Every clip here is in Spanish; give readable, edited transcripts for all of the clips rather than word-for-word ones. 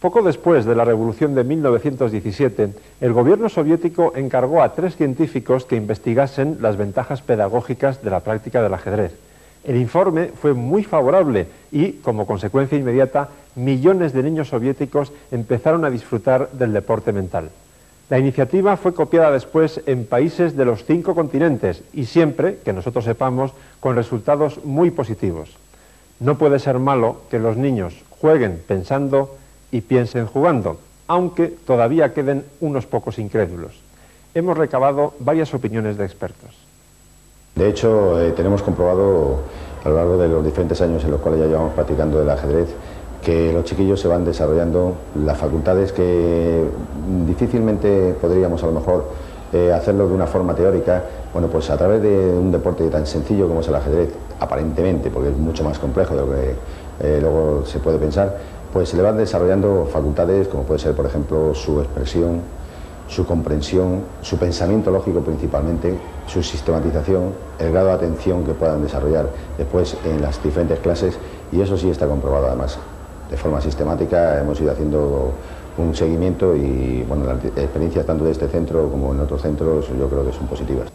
Poco después de la Revolución de 1917, el gobierno soviético encargó a 3 científicos que investigasen las ventajas pedagógicas de la práctica del ajedrez. El informe fue muy favorable y, como consecuencia inmediata, millones de niños soviéticos empezaron a disfrutar del deporte mental. La iniciativa fue copiada después en países de los 5 continentes y siempre, que nosotros sepamos, con resultados muy positivos. No puede ser malo que los niños jueguen pensando y piensen jugando, aunque todavía queden unos pocos incrédulos. Hemos recabado varias opiniones de expertos. De hecho, tenemos comprobado a lo largo de los diferentes años en los cuales ya llevamos practicando el ajedrez que los chiquillos se van desarrollando las facultades que difícilmente podríamos a lo mejor hacerlo de una forma teórica. Bueno, pues a través de un deporte tan sencillo como es el ajedrez, aparentemente, porque es mucho más complejo de lo que luego se puede pensar, pues se le van desarrollando facultades como puede ser, por ejemplo, su expresión, su comprensión, su pensamiento lógico principalmente, su sistematización, el grado de atención que puedan desarrollar después en las diferentes clases, y eso sí está comprobado además. De forma sistemática hemos ido haciendo un seguimiento y bueno, las experiencias tanto de este centro como en otros centros yo creo que son positivas.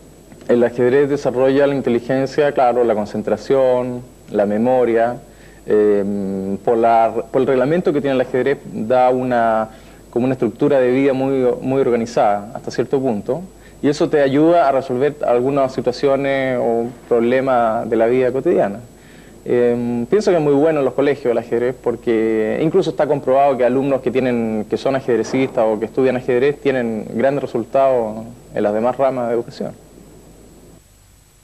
El ajedrez desarrolla la inteligencia, claro, la concentración, la memoria. Por el reglamento que tiene el ajedrez da como una estructura de vida muy organizada hasta cierto punto, y eso te ayuda a resolver algunas situaciones o problemas de la vida cotidiana. Pienso que es muy bueno en los colegios el ajedrez porque incluso está comprobado que alumnos que son ajedrecistas o que estudian ajedrez tienen grandes resultados en las demás ramas de educación.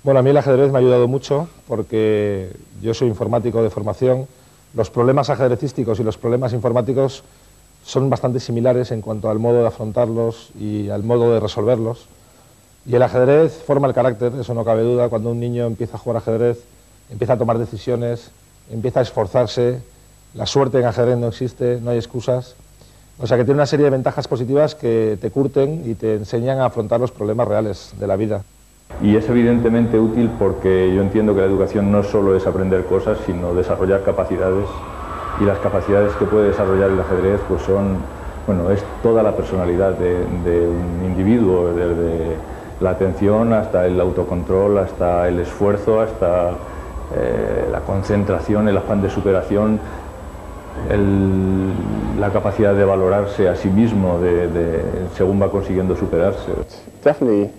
Bueno, a mí el ajedrez me ha ayudado mucho porque yo soy informático de formación. Los problemas ajedrecísticos y los problemas informáticos son bastante similares en cuanto al modo de afrontarlos y al modo de resolverlos. Y el ajedrez forma el carácter, eso no cabe duda. Cuando un niño empieza a jugar ajedrez, empieza a tomar decisiones, empieza a esforzarse. La suerte en ajedrez no existe, no hay excusas. O sea que tiene una serie de ventajas positivas que te curten y te enseñan a afrontar los problemas reales de la vida. Y es evidentemente útil porque yo entiendo que la educación no solo es aprender cosas, sino desarrollar capacidades, y las capacidades que puede desarrollar el ajedrez pues es toda la personalidad de un individuo, desde la atención hasta el autocontrol, hasta el esfuerzo, hasta la concentración, el afán de superación, la capacidad de valorarse a sí mismo según va consiguiendo superarse. Definitely.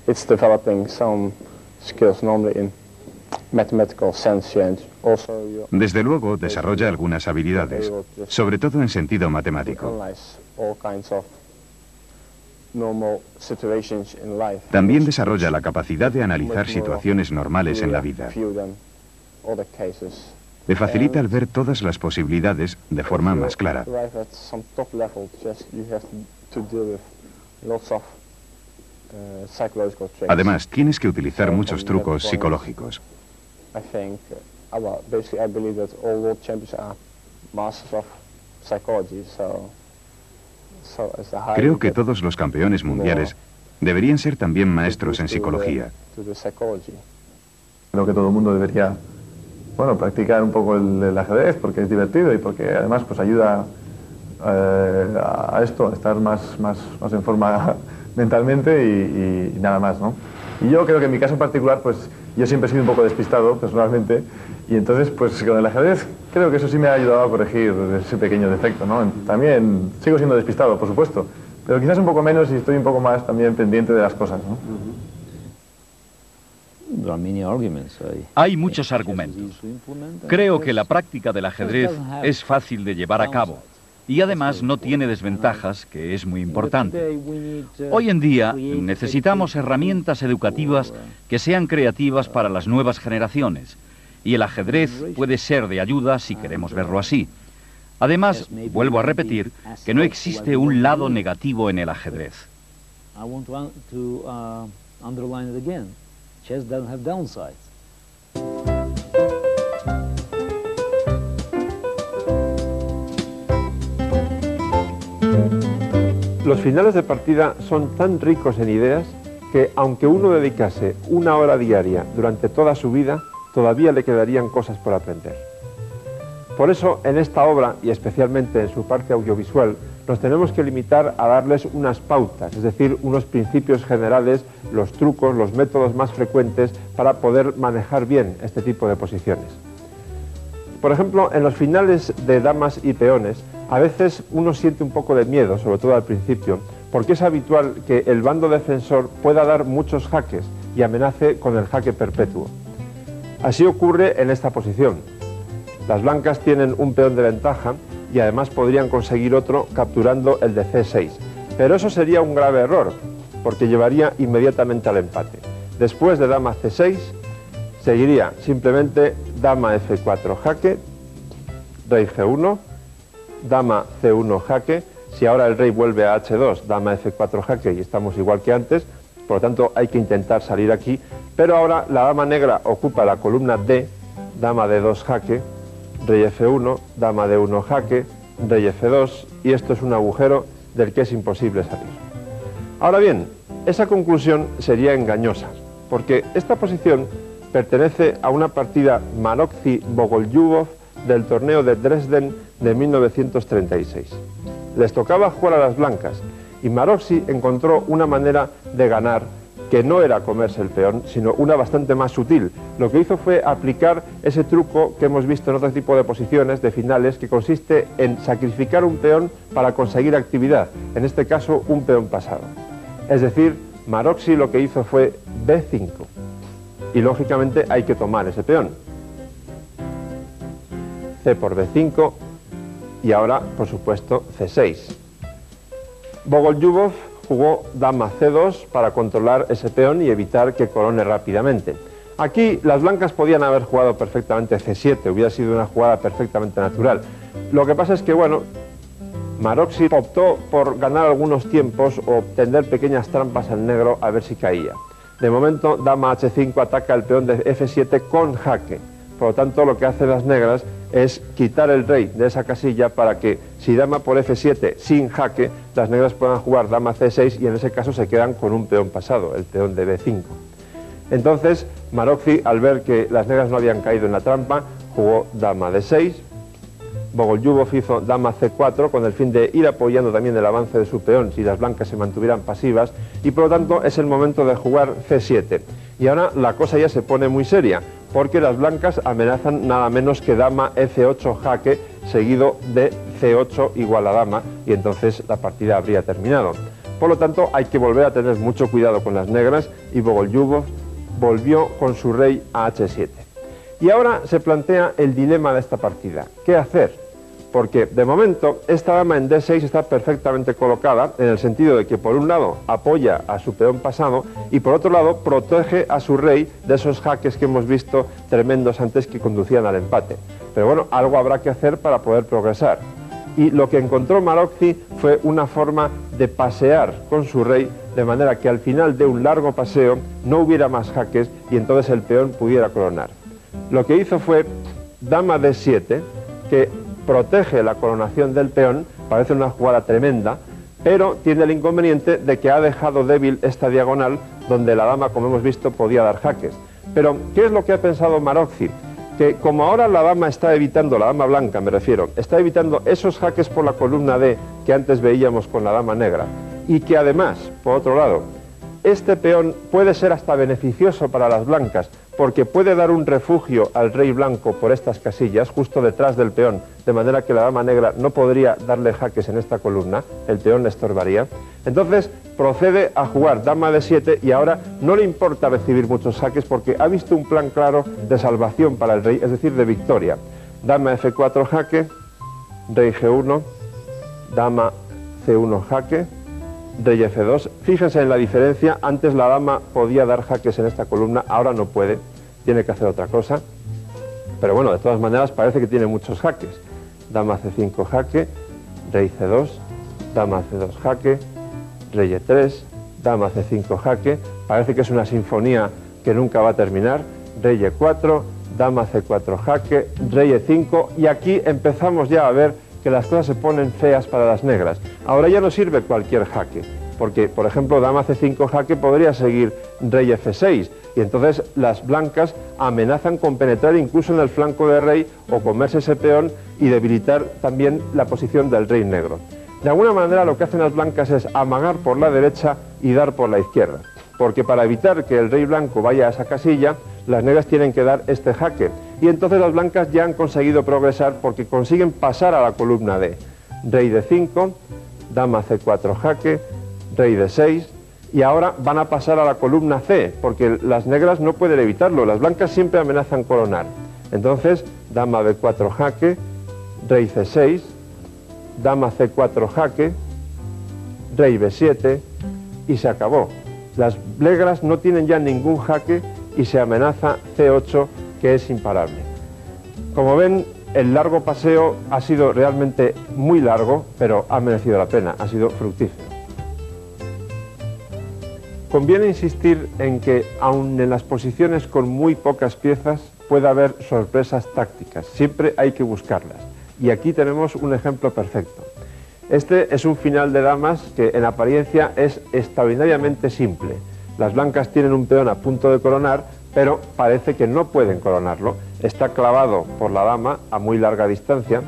It's developing some skills normally in mathematical sense and also Desde luego desarrolla algunas habilidades, sobre todo en sentido matemático. También desarrolla la capacidad de analizar situaciones normales en la vida. Le facilita el ver todas las posibilidades de forma más clara. Además, tienes que utilizar muchos trucos psicológicos. Creo que todos los campeones mundiales deberían ser también maestros en psicología. Creo que todo el mundo debería, practicar un poco el ajedrez porque es divertido y porque además pues ayuda a esto, a estar más en forma mentalmente y nada más, ¿no? Y yo creo que en mi caso en particular, pues yo siempre he sido un poco despistado personalmente, y entonces pues con el ajedrez creo que eso sí me ha ayudado a corregir ese pequeño defecto, ¿no? También sigo siendo despistado, por supuesto, pero quizás un poco menos y estoy un poco más también pendiente de las cosas, ¿no? Hay muchos argumentos. Creo que la práctica del ajedrez es fácil de llevar a cabo. Y además no tiene desventajas, que es muy importante. Hoy en día necesitamos herramientas educativas que sean creativas para las nuevas generaciones, y el ajedrez puede ser de ayuda si queremos verlo así. Además, vuelvo a repetir que no existe un lado negativo en el ajedrez. Los finales de partida son tan ricos en ideas que, aunque uno dedicase 1 hora diaria durante toda su vida, todavía le quedarían cosas por aprender. Por eso, en esta obra, y especialmente en su parte audiovisual, nos tenemos que limitar a darles unas pautas, es decir, unos principios generales, los trucos, los métodos más frecuentes para poder manejar bien este tipo de posiciones. Por ejemplo, en los finales de damas y peones, a veces uno siente un poco de miedo, sobre todo al principio, porque es habitual que el bando defensor pueda dar muchos jaques y amenace con el jaque perpetuo. Así ocurre en esta posición. Las blancas tienen un peón de ventaja y además podrían conseguir otro capturando el de C6. Pero eso sería un grave error, porque llevaría inmediatamente al empate. Después de dama C6, seguiría simplemente dama F4 jaque, rey G1, dama C1 jaque. Si ahora el rey vuelve a H2, dama F4 jaque y estamos igual que antes, por lo tanto hay que intentar salir aquí. Pero ahora la dama negra ocupa la columna D, dama D2 jaque, rey F1, dama D1 jaque, rey F2, y esto es un agujero del que es imposible salir. Ahora bien, esa conclusión sería engañosa, porque esta posición pertenece a una partida Maroczy-Bogolyubov del torneo de Dresden de 1936. Les tocaba jugar a las blancas, y Maroczy encontró una manera de ganar que no era comerse el peón, sino una bastante más sutil. Lo que hizo fue aplicar ese truco que hemos visto en otro tipo de posiciones, de finales, que consiste en sacrificar un peón para conseguir actividad, en este caso un peón pasado. Es decir, Maroczy lo que hizo fue B5, y lógicamente hay que tomar ese peón. C por B5, y ahora, por supuesto, C6. Bogolyubov jugó dama C2 para controlar ese peón y evitar que corone rápidamente. Aquí las blancas podían haber jugado perfectamente C7, hubiera sido una jugada perfectamente natural. Lo que pasa es que, bueno, Maroczy optó por ganar algunos tiempos o tender pequeñas trampas al negro a ver si caía. De momento, dama H5 ataca el peón de F7 con jaque. Por lo tanto, lo que hacen las negras es quitar el rey de esa casilla para que, si dama por F7 sin jaque, las negras puedan jugar dama C6 y en ese caso se quedan con un peón pasado, el peón de B5. Entonces, Maroczy, al ver que las negras no habían caído en la trampa, jugó dama D6, Bogolyubov hizo dama C4 con el fin de ir apoyando también el avance de su peón si las blancas se mantuvieran pasivas, y por lo tanto es el momento de jugar C7. Y ahora la cosa ya se pone muy seria, porque las blancas amenazan nada menos que dama F8 jaque, seguido de C8 igual a dama, y entonces la partida habría terminado. Por lo tanto, hay que volver a tener mucho cuidado con las negras, y Bogolyubov volvió con su rey a H7. Y ahora se plantea el dilema de esta partida. ¿Qué hacer? Porque, de momento, esta dama en D6 está perfectamente colocada, en el sentido de que, por un lado, apoya a su peón pasado, y por otro lado, protege a su rey de esos jaques que hemos visto tremendos antes que conducían al empate. Pero bueno, algo habrá que hacer para poder progresar. Y lo que encontró Maroczy fue una forma de pasear con su rey, de manera que al final de un largo paseo no hubiera más jaques y entonces el peón pudiera coronar. Lo que hizo fue dama D7, que protege la coronación del peón, parece una jugada tremenda, pero tiene el inconveniente de que ha dejado débil esta diagonal donde la dama, como hemos visto, podía dar jaques. Pero, ¿qué es lo que ha pensado Maroczy? Que como ahora la dama está evitando, la dama blanca me refiero, está evitando esos jaques por la columna D que antes veíamos con la dama negra, y que además, por otro lado, este peón puede ser hasta beneficioso para las blancas, porque puede dar un refugio al rey blanco por estas casillas, justo detrás del peón, de manera que la dama negra no podría darle jaques en esta columna, el peón le estorbaría. Entonces procede a jugar dama D7 y ahora no le importa recibir muchos jaques porque ha visto un plan claro de salvación para el rey, es decir, de victoria. Dama F4 jaque, rey G1, dama C1 jaque, rey F2. Fíjense en la diferencia, antes la dama podía dar jaques en esta columna, ahora no puede, tiene que hacer otra cosa. Pero bueno, de todas maneras parece que tiene muchos jaques. Dama C5 jaque, rey C2, dama C2 jaque, rey E3, dama C5 jaque, parece que es una sinfonía que nunca va a terminar, rey E4, dama C4 jaque, rey E5, y aquí empezamos ya a ver que las cosas se ponen feas para las negras. Ahora ya no sirve cualquier jaque, porque, por ejemplo, dama C5 jaque podría seguir rey F6, y entonces las blancas amenazan con penetrar incluso en el flanco del rey o comerse ese peón y debilitar también la posición del rey negro. De alguna manera lo que hacen las blancas es amagar por la derecha y dar por la izquierda, porque para evitar que el rey blanco vaya a esa casilla, las negras tienen que dar este jaque, y entonces las blancas ya han conseguido progresar porque consiguen pasar a la columna D. Rey de 5, dama C4 jaque, rey de 6, y ahora van a pasar a la columna C, porque las negras no pueden evitarlo, las blancas siempre amenazan coronar. Entonces, dama B4 jaque, rey C6, dama C4 jaque, rey B7, y se acabó. Las negras no tienen ya ningún jaque y se amenaza C8, que es imparable. Como ven, el largo paseo ha sido realmente muy largo, pero ha merecido la pena, ha sido fructífero. Conviene insistir en que, aun en las posiciones con muy pocas piezas, puede haber sorpresas tácticas. Siempre hay que buscarlas. Y aquí tenemos un ejemplo perfecto. Este es un final de damas que en apariencia es extraordinariamente simple. Las blancas tienen un peón a punto de coronar, pero parece que no pueden coronarlo. Está clavado por la dama a muy larga distancia,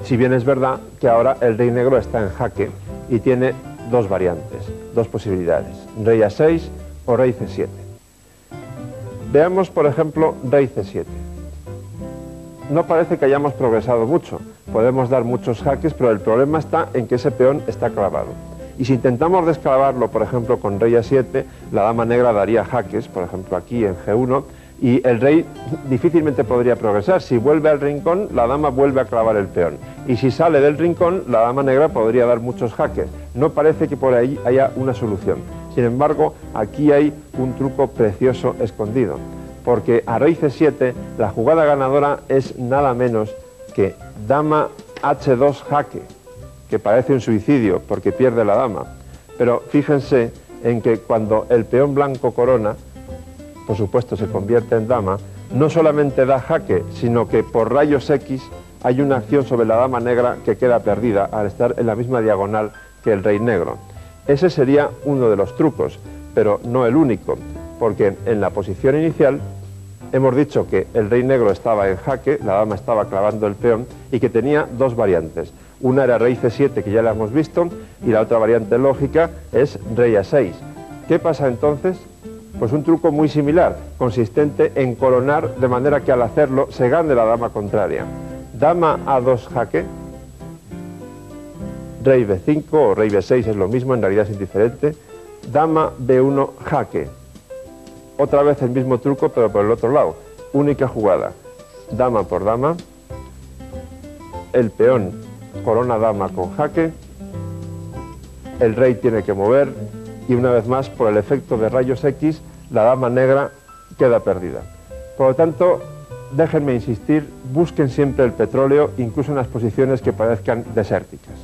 si bien es verdad que ahora el rey negro está en jaque y tiene dos variantes, dos posibilidades, rey A6 o rey C7. Veamos, por ejemplo, rey C7. No parece que hayamos progresado mucho, podemos dar muchos jaques, pero el problema está en que ese peón está clavado. Y si intentamos desclavarlo, por ejemplo, con rey A7, la dama negra daría jaques, por ejemplo aquí en G1, y el rey difícilmente podría progresar. Si vuelve al rincón, la dama vuelve a clavar el peón. Y si sale del rincón, la dama negra podría dar muchos jaques. No parece que por ahí haya una solución. Sin embargo, aquí hay un truco precioso escondido, porque a rey C7 la jugada ganadora es nada menos que dama H2 jaque, que parece un suicidio porque pierde la dama. Pero fíjense en que cuando el peón blanco corona, por supuesto se convierte en dama, no solamente da jaque, sino que por rayos X hay una acción sobre la dama negra que queda perdida al estar en la misma diagonal que el rey negro. Ese sería uno de los trucos, pero no el único, porque en la posición inicial hemos dicho que el rey negro estaba en jaque, la dama estaba clavando el peón y que tenía dos variantes. Una era rey C7, que ya la hemos visto, y la otra variante lógica es rey A6. ¿Qué pasa entonces? Pues un truco muy similar, consistente en coronar de manera que al hacerlo se gane la dama contraria. Dama A2 jaque, rey B5 o rey B6 es lo mismo, en realidad es indiferente, dama B1 jaque. Otra vez el mismo truco, pero por el otro lado. Única jugada, dama por dama, el peón corona dama con jaque, el rey tiene que mover y una vez más, por el efecto de rayos X, la dama negra queda perdida. Por lo tanto, déjenme insistir, busquen siempre el petróleo, incluso en las posiciones que parezcan desérticas.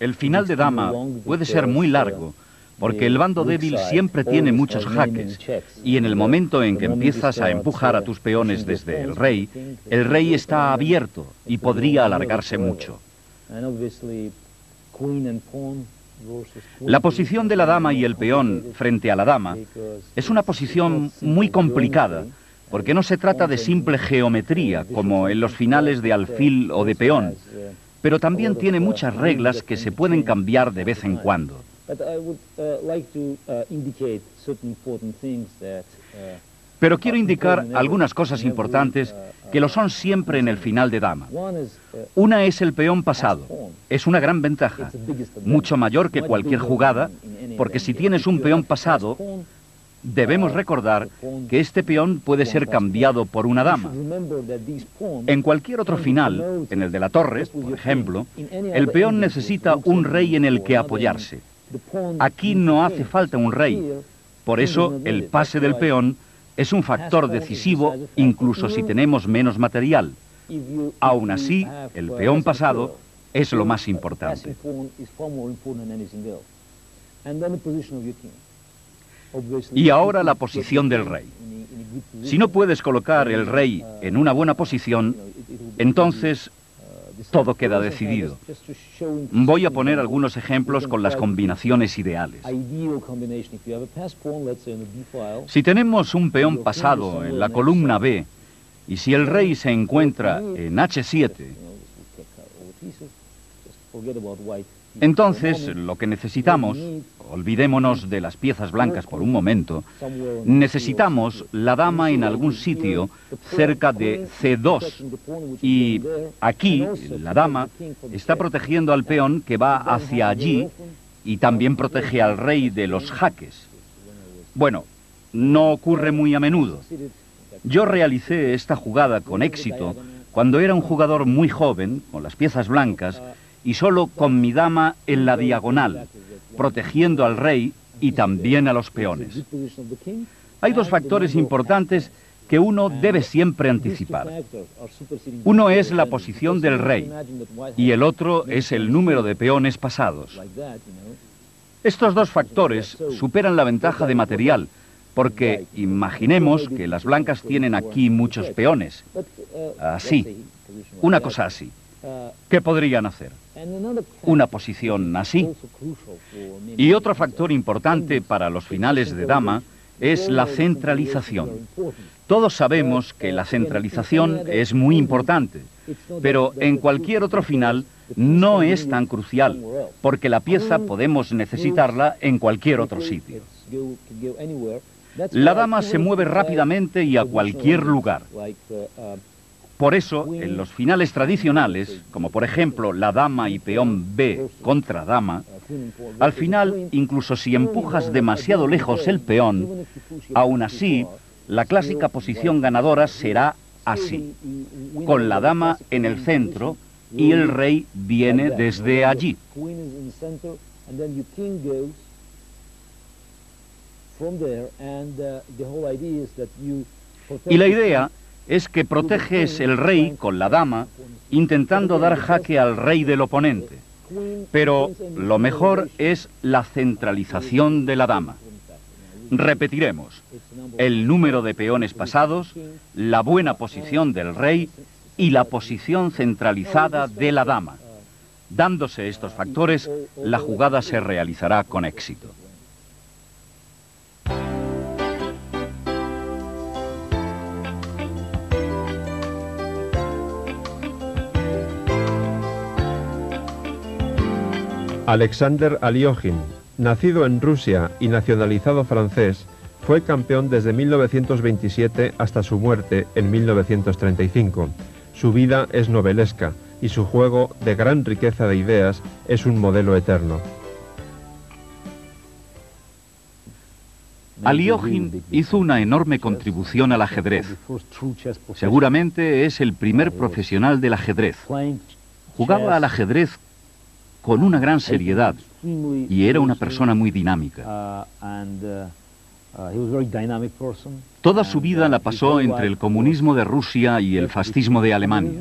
El final de dama puede ser muy largo, porque el bando débil siempre tiene muchos jaques, y en el momento en que empiezas a empujar a tus peones desde el rey está abierto y podría alargarse mucho. La posición de la dama y el peón frente a la dama es una posición muy complicada, porque no se trata de simple geometría, como en los finales de alfil o de peón, pero también tiene muchas reglas que se pueden cambiar de vez en cuando. Pero quiero indicar algunas cosas importantes que lo son siempre en el final de dama. Una es el peón pasado. Es una gran ventaja, mucho mayor que cualquier jugada, porque si tienes un peón pasado, debemos recordar que este peón puede ser cambiado por una dama. En cualquier otro final, en el de la torre, por ejemplo, el peón necesita un rey en el que apoyarse. Aquí no hace falta un rey, por eso el pase del peón es un factor decisivo incluso si tenemos menos material. Aún así, el peón pasado es lo más importante. Y ahora la posición del rey. Si no puedes colocar el rey en una buena posición, entonces todo queda decidido. Voy a poner algunos ejemplos con las combinaciones ideales. Si tenemos un peón pasado en la columna B y si el rey se encuentra en H7, entonces lo que necesitamos, olvidémonos de las piezas blancas por un momento, necesitamos la dama en algún sitio cerca de C2 y aquí la dama está protegiendo al peón que va hacia allí y también protege al rey de los jaques. Bueno, no ocurre muy a menudo. Yo realicé esta jugada con éxito cuando era un jugador muy joven, con las piezas blancas, y solo con mi dama en la diagonal, protegiendo al rey y también a los peones. Hay dos factores importantes que uno debe siempre anticipar. Uno es la posición del rey y el otro es el número de peones pasados. Estos dos factores superan la ventaja de material, porque imaginemos que las blancas tienen aquí muchos peones. Así, una cosa así. ¿Qué podrían hacer? Una posición así. Y otro factor importante para los finales de dama es la centralización. Todos sabemos que la centralización es muy importante, pero en cualquier otro final no es tan crucial, porque la pieza podemos necesitarla en cualquier otro sitio. La dama se mueve rápidamente y a cualquier lugar. Por eso, en los finales tradicionales, como por ejemplo la dama y peón B contra dama, al final, incluso si empujas demasiado lejos el peón, aún así, la clásica posición ganadora será así, con la dama en el centro y el rey viene desde allí. Y la idea es que proteges el rey con la dama, intentando dar jaque al rey del oponente. Pero lo mejor es la centralización de la dama. Repetiremos: el número de peones pasados, la buena posición del rey y la posición centralizada de la dama. Dándose estos factores, la jugada se realizará con éxito. Alexander Aliógin, nacido en Rusia y nacionalizado francés, fue campeón desde 1927 hasta su muerte en 1935. Su vida es novelesca y su juego, de gran riqueza de ideas, es un modelo eterno. Aliógin hizo una enorme contribución al ajedrez. Seguramente es el primer profesional del ajedrez. Jugaba al ajedrez con una gran seriedad y era una persona muy dinámica. Toda su vida la pasó entre el comunismo de Rusia y el fascismo de Alemania.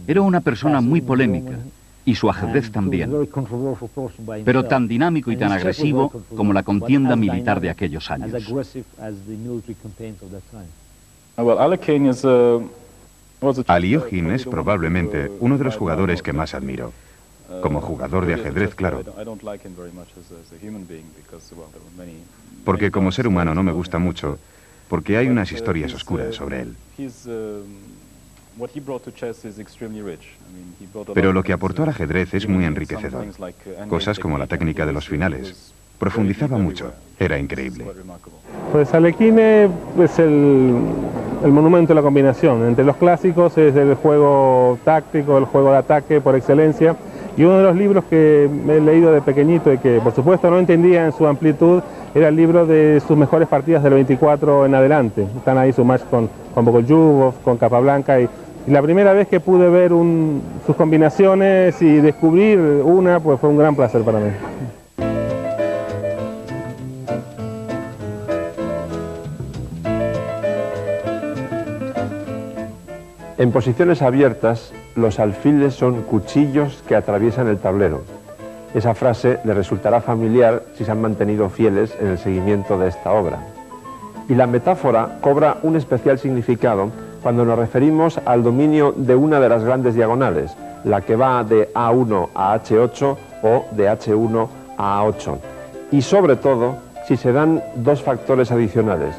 Era una persona muy polémica y su ajedrez también, pero tan dinámico y tan agresivo como la contienda militar de aquellos años. Aliógin es probablemente uno de los jugadores que más admiro. Como jugador de ajedrez, claro. Porque como ser humano no me gusta mucho, porque hay unas historias oscuras sobre él. Pero lo que aportó al ajedrez es muy enriquecedor. Cosas como la técnica de los finales. Profundizaba mucho. Era increíble. Pues Alekhine es el monumento de la combinación. Entre los clásicos es el juego táctico, el juego de ataque por excelencia. Y uno de los libros que me he leído de pequeñito y que por supuesto no entendía en su amplitud era el libro de sus mejores partidas del 24 en adelante. Están ahí su match con Bogolyubov, con Capablanca y la primera vez que pude ver sus combinaciones y descubrir una, pues fue un gran placer para mí. En posiciones abiertas, los alfiles son cuchillos que atraviesan el tablero. Esa frase le resultará familiar si se han mantenido fieles en el seguimiento de esta obra. Y la metáfora cobra un especial significado cuando nos referimos al dominio de una de las grandes diagonales, la que va de A1 a H8 o de H1 a A8. Y sobre todo, si se dan dos factores adicionales.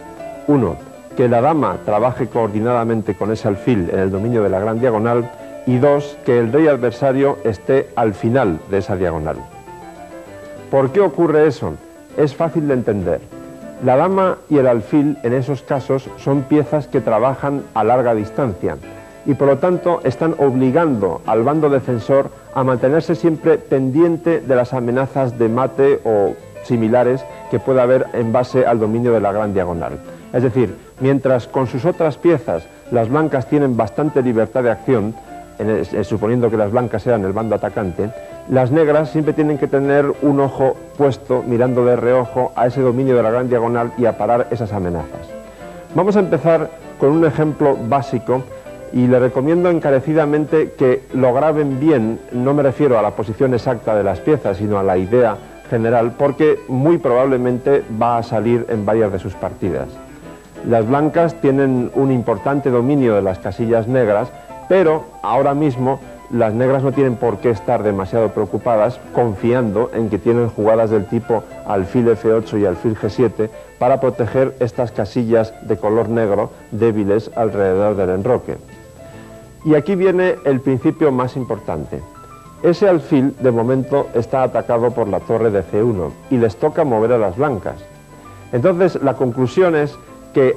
Uno, que la dama trabaje coordinadamente con ese alfil en el dominio de la gran diagonal, y dos, que el rey adversario esté al final de esa diagonal. ¿Por qué ocurre eso? Es fácil de entender. La dama y el alfil en esos casos son piezas que trabajan a larga distancia y por lo tanto están obligando al bando defensor a mantenerse siempre pendiente de las amenazas de mate o similares que pueda haber en base al dominio de la gran diagonal. Es decir, mientras con sus otras piezas las blancas tienen bastante libertad de acción, suponiendo que las blancas sean el bando atacante, las negras siempre tienen que tener un ojo puesto, mirando de reojo a ese dominio de la gran diagonal y a parar esas amenazas. Vamos a empezar con un ejemplo básico y le recomiendo encarecidamente que lo graben bien. No me refiero a la posición exacta de las piezas, sino a la idea general, porque muy probablemente va a salir en varias de sus partidas. Las blancas tienen un importante dominio de las casillas negras, pero ahora mismo las negras no tienen por qué estar demasiado preocupadas, confiando en que tienen jugadas del tipo alfil F8 y alfil G7 para proteger estas casillas de color negro débiles alrededor del enroque. Y aquí viene el principio más importante. Ese alfil de momento está atacado por la torre de C1 y les toca mover a las blancas. Entonces la conclusión es que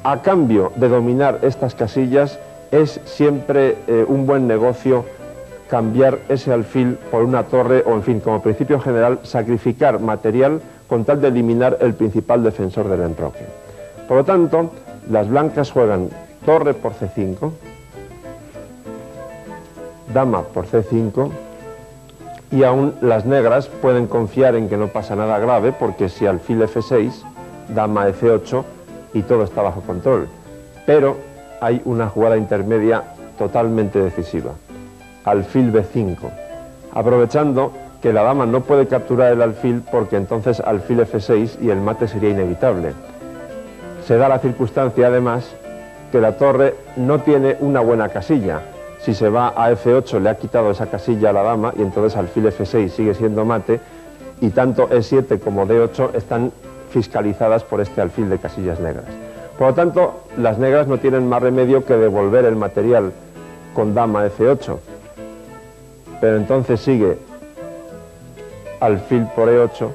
a cambio de dominar estas casillas es siempre un buen negocio cambiar ese alfil por una torre o, en fin, como principio general, sacrificar material con tal de eliminar el principal defensor del enroque. Por lo tanto, las blancas juegan torre por C5, dama por C5, y aún las negras pueden confiar en que no pasa nada grave, porque si alfil F6, dama F8 y todo está bajo control. Pero hay una jugada intermedia totalmente decisiva, alfil B5, aprovechando que la dama no puede capturar el alfil porque entonces alfil F6 y el mate sería inevitable. Se da la circunstancia además que la torre no tiene una buena casilla. Si se va a F8 le ha quitado esa casilla a la dama y entonces alfil F6 sigue siendo mate y tanto E7 como D8 están fiscalizadas por este alfil de casillas negras. Por lo tanto, las negras no tienen más remedio que devolver el material con dama F8. Pero entonces sigue alfil por E8,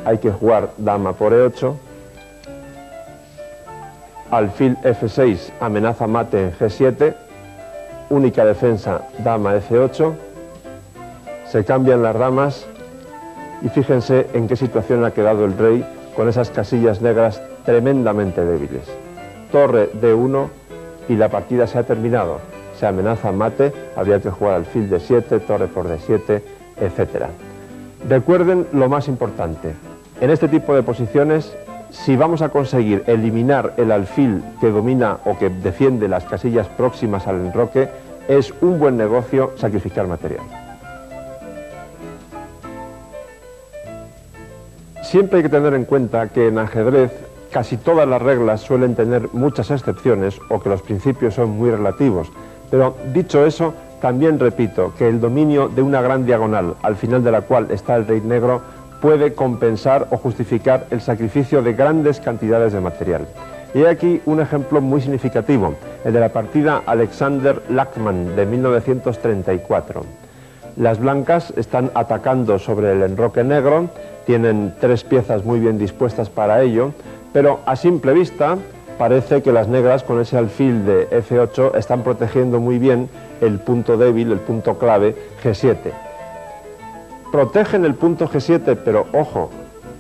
hay que jugar dama por E8, alfil F6 amenaza mate en G7, única defensa dama F8, se cambian las damas y fíjense en qué situación ha quedado el rey con esas casillas negras tremendamente débiles. Torre D1 y la partida se ha terminado. Se amenaza mate, habría que jugar alfil D7, torre por D7, etc. Recuerden lo más importante. En este tipo de posiciones, si vamos a conseguir eliminar el alfil que domina o que defiende las casillas próximas al enroque, es un buen negocio sacrificar material. Siempre hay que tener en cuenta que en ajedrez casi todas las reglas suelen tener muchas excepciones o que los principios son muy relativos. Pero dicho eso, también repito que el dominio de una gran diagonal, al final de la cual está el rey negro, puede compensar o justificar el sacrificio de grandes cantidades de material. Y hay aquí un ejemplo muy significativo, el de la partida Alexander Lachmann de 1934. Las blancas están atacando sobre el enroque negro, tienen tres piezas muy bien dispuestas para ello, pero a simple vista parece que las negras con ese alfil de F8 están protegiendo muy bien el punto débil, el punto clave G7. Protegen el punto G7, pero ojo,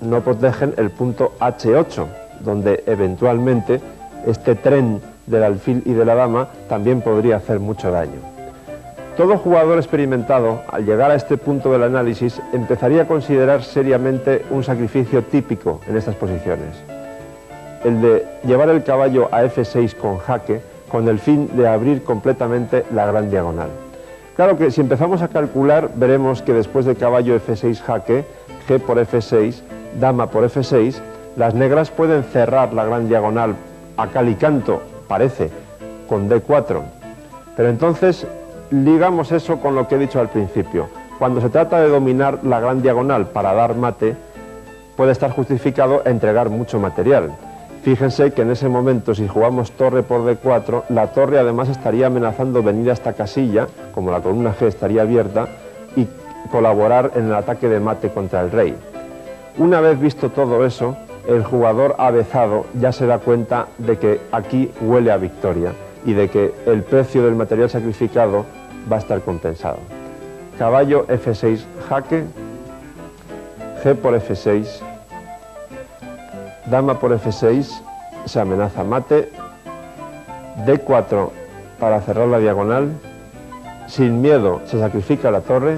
no protegen el punto H8, donde eventualmente este tren del alfil y de la dama también podría hacer mucho daño. Todo jugador experimentado, al llegar a este punto del análisis, empezaría a considerar seriamente un sacrificio típico en estas posiciones. El de llevar el caballo a F6 con jaque, con el fin de abrir completamente la gran diagonal. Claro que si empezamos a calcular, veremos que después de caballo F6 jaque, G por F6, dama por F6, las negras pueden cerrar la gran diagonal a cal y canto, parece, con D4. Pero entonces ligamos eso con lo que he dicho al principio. Cuando se trata de dominar la gran diagonal para dar mate, puede estar justificado entregar mucho material. Fíjense que en ese momento, si jugamos torre por D4, la torre además estaría amenazando venir a esta casilla, como la columna G estaría abierta, y colaborar en el ataque de mate contra el rey. Una vez visto todo eso, el jugador avezado ya se da cuenta de que aquí huele a victoria y de que el precio del material sacrificado va a estar compensado. Caballo F6 jaque, G por F6, dama por F6, se amenaza mate, D4 para cerrar la diagonal, sin miedo se sacrifica la torre.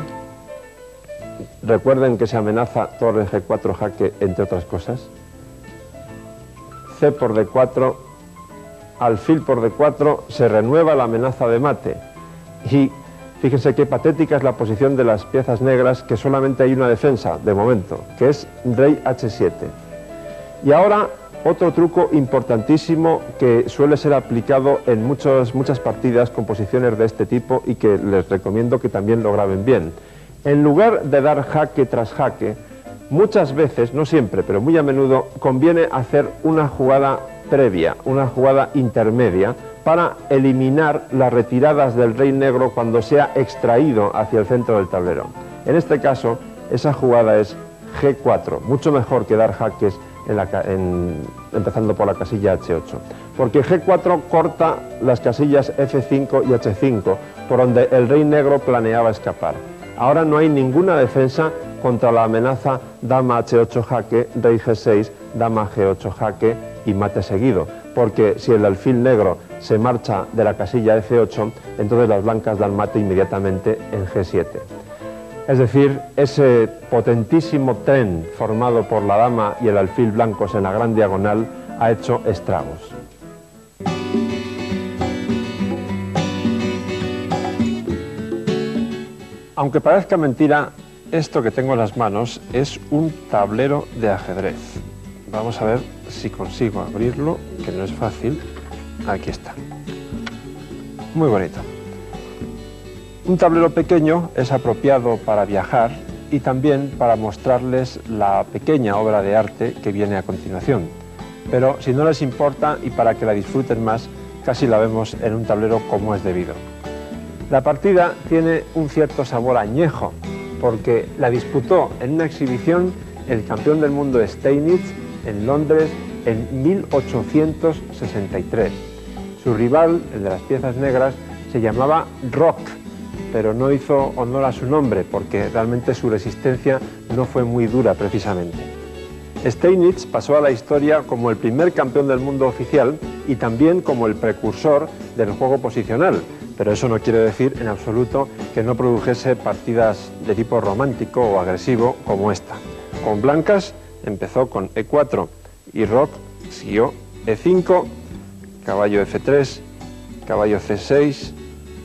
Recuerden que se amenaza torre G4 jaque, entre otras cosas. C por D4, alfil por D4, se renueva la amenaza de mate. Y fíjense qué patética es la posición de las piezas negras, que solamente hay una defensa, de momento, que es rey H7. Y ahora, otro truco importantísimo que suele ser aplicado en muchas partidas con posiciones de este tipo y que les recomiendo que también lo graben bien. En lugar de dar jaque tras jaque, muchas veces, no siempre, pero muy a menudo, conviene hacer una jugada previa, una jugada intermedia, para eliminar las retiradas del rey negro cuando sea extraído hacia el centro del tablero. En este caso, esa jugada es G4, mucho mejor que dar jaques empezando por la casilla H8, porque G4 corta las casillas F5 y H5, por donde el rey negro planeaba escapar. Ahora no hay ninguna defensa contra la amenaza dama H8 jaque, rey G6, dama G8 jaque y mate seguido, porque si el alfil negro se marcha de la casilla F8, entonces las blancas dan mate inmediatamente en G7. Es decir, ese potentísimo tren formado por la dama y el alfil blancos en la gran diagonal ha hecho estragos. Aunque parezca mentira, esto que tengo en las manos es un tablero de ajedrez. Vamos a ver si consigo abrirlo, que no es fácil. Aquí está. Muy bonito. Un tablero pequeño es apropiado para viajar y también para mostrarles la pequeña obra de arte que viene a continuación. Pero si no les importa y para que la disfruten más, casi la vemos en un tablero como es debido. La partida tiene un cierto sabor añejo, porque la disputó en una exhibición el campeón del mundo Steinitz en Londres en 1863. Su rival, el de las piezas negras, se llamaba Rock, pero no hizo honor a su nombre, porque realmente su resistencia no fue muy dura precisamente. Steinitz pasó a la historia como el primer campeón del mundo oficial y también como el precursor del juego posicional, pero eso no quiere decir en absoluto que no produjese partidas de tipo romántico o agresivo como esta. Con blancas empezó con E4 y Rock siguió E5, caballo F3, caballo C6,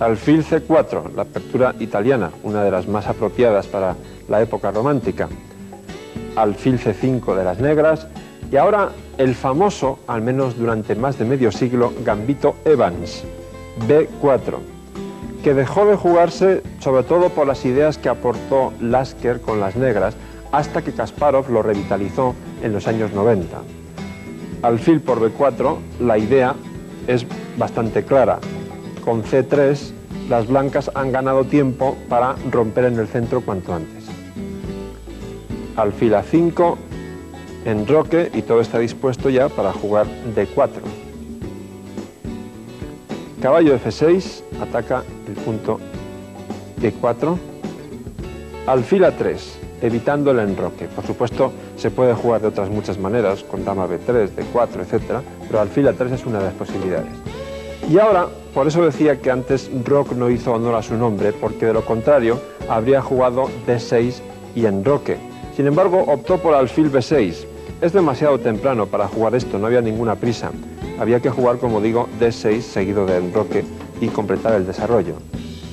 alfil C4, la apertura italiana, una de las más apropiadas para la época romántica, alfil C5 de las negras, y ahora el famoso, al menos durante más de medio siglo, gambito Evans, B4, que dejó de jugarse sobre todo por las ideas que aportó Lasker con las negras, hasta que Kasparov lo revitalizó en los años 90. Alfil por B4, la idea es bastante clara. Con C3, las blancas han ganado tiempo para romper en el centro cuanto antes. Alfil A5, enroque, y todo está dispuesto ya para jugar D4. Caballo F6, ataca el punto D4. Alfil A3, evitando el enroque. Por supuesto, se puede jugar de otras muchas maneras, con dama B3, D4, etc., pero alfil A3 es una de las posibilidades. Y ahora, por eso decía que antes Rock no hizo honor a su nombre, porque de lo contrario habría jugado D6 y enroque. Sin embargo, optó por alfil B6. Es demasiado temprano para jugar esto, no había ninguna prisa. Había que jugar, como digo, D6 seguido de enroque y completar el desarrollo.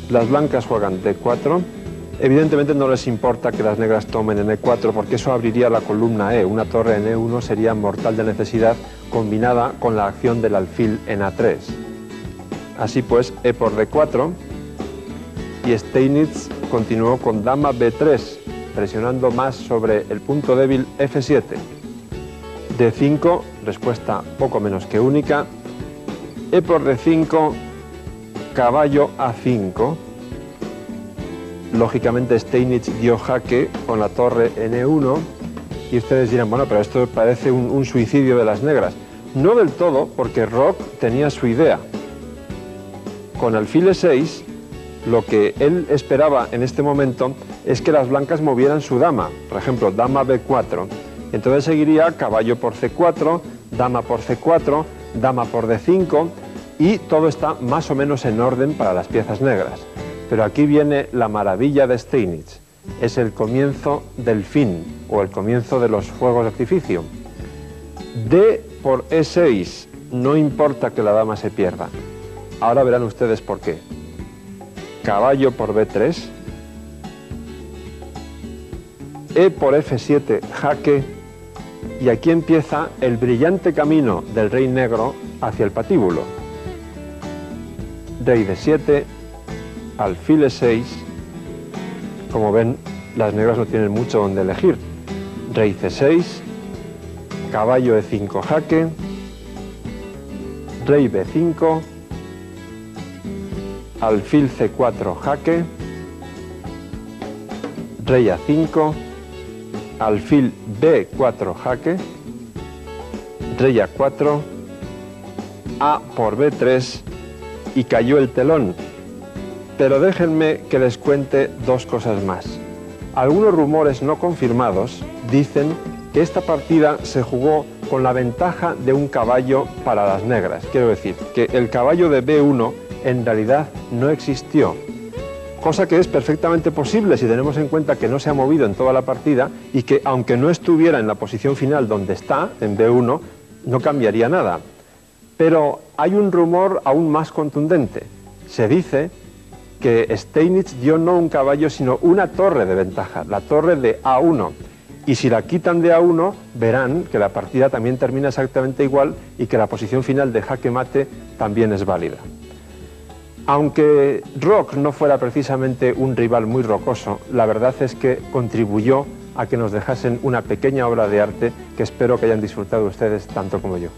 Las blancas juegan D4. Evidentemente no les importa que las negras tomen en E4, porque eso abriría la columna E. Una torre en E1 sería mortal de necesidad, combinada con la acción del alfil en A3. Así pues, E por D4, y Steinitz continuó con dama B3, presionando más sobre el punto débil F7. D5, respuesta poco menos que única. E por D5, caballo A5. Lógicamente Steinitz dio jaque con la torre en E1, y ustedes dirán, bueno, pero esto parece un suicidio de las negras. No del todo, porque Rock tenía su idea. Con alfil E6, lo que él esperaba en este momento es que las blancas movieran su dama, por ejemplo, dama B4. Entonces seguiría caballo por C4, dama por C4, dama por D5, y todo está más o menos en orden para las piezas negras. Pero aquí viene la maravilla de Steinitz. Es el comienzo del fin, o el comienzo de los fuegos de artificio. D por E6, no importa que la dama se pierda. Ahora verán ustedes por qué. Caballo por B3, E por F7, jaque, y aquí empieza el brillante camino del rey negro hacia el patíbulo. Rey D7, alfil E6, como ven, las negras no tienen mucho donde elegir. Rey C6, caballo E5, jaque, rey B5, alfil C4, jaque, rey A5, alfil B4, jaque, rey A4, A por B3, y cayó el telón. Pero déjenme que les cuente dos cosas más. Algunos rumores no confirmados dicen que esta partida se jugó con la ventaja de un caballo para las negras. Quiero decir, que el caballo de B1 en realidad no existió, cosa que es perfectamente posible si tenemos en cuenta que no se ha movido en toda la partida y que aunque no estuviera en la posición final donde está, en B1, no cambiaría nada. Pero hay un rumor aún más contundente. Se dice que Steinitz dio no un caballo sino una torre de ventaja, la torre de A1. Y si la quitan de A1, verán que la partida también termina exactamente igual y que la posición final de jaque mate también es válida. Aunque Rock no fuera precisamente un rival muy rocoso, la verdad es que contribuyó a que nos dejasen una pequeña obra de arte que espero que hayan disfrutado ustedes tanto como yo.